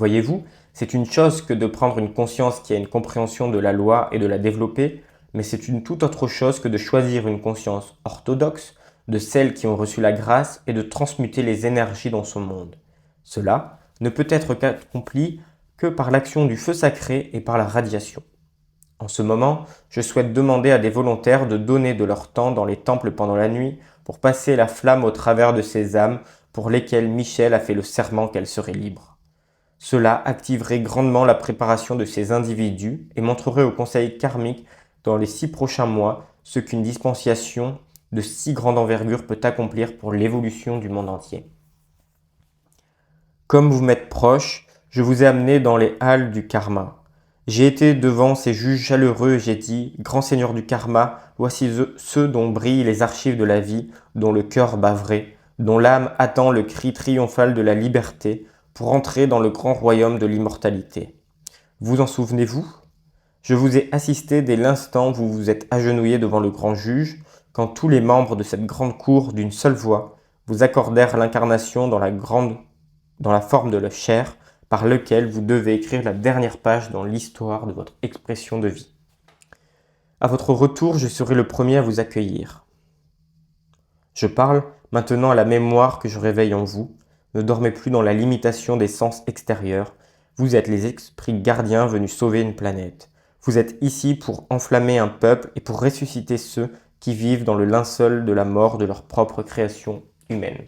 Voyez-vous, c'est une chose que de prendre une conscience qui a une compréhension de la loi et de la développer, mais c'est une toute autre chose que de choisir une conscience orthodoxe, de celles qui ont reçu la grâce et de transmuter les énergies dans son monde. Cela ne peut être accompli que par l'action du feu sacré et par la radiation. En ce moment, je souhaite demander à des volontaires de donner de leur temps dans les temples pendant la nuit pour passer la flamme au travers de ces âmes pour lesquelles Michel a fait le serment qu'elles seraient libres. Cela activerait grandement la préparation de ces individus et montrerait au conseil karmique dans les 6 prochains mois ce qu'une dispensation de si grande envergure peut accomplir pour l'évolution du monde entier. Comme vous m'êtes proche, je vous ai amené dans les halles du karma. J'ai été devant ces juges chaleureux et j'ai dit, Grand Seigneur du karma, voici ceux dont brillent les archives de la vie, dont le cœur bat vrai, dont l'âme attend le cri triomphal de la liberté pour entrer dans le grand royaume de l'immortalité. Vous en souvenez-vous ? Je vous ai assisté dès l'instant où vous vous êtes agenouillé devant le grand juge, quand tous les membres de cette grande cour, d'une seule voix, vous accordèrent l'incarnation dans la forme de la chair, par lequel vous devez écrire la dernière page dans l'histoire de votre expression de vie. À votre retour, je serai le premier à vous accueillir. Je parle maintenant à la mémoire que je réveille en vous. Ne dormez plus dans la limitation des sens extérieurs. Vous êtes les esprits gardiens venus sauver une planète. Vous êtes ici pour enflammer un peuple et pour ressusciter ceux qui vivent dans le linceul de la mort de leur propre création humaine.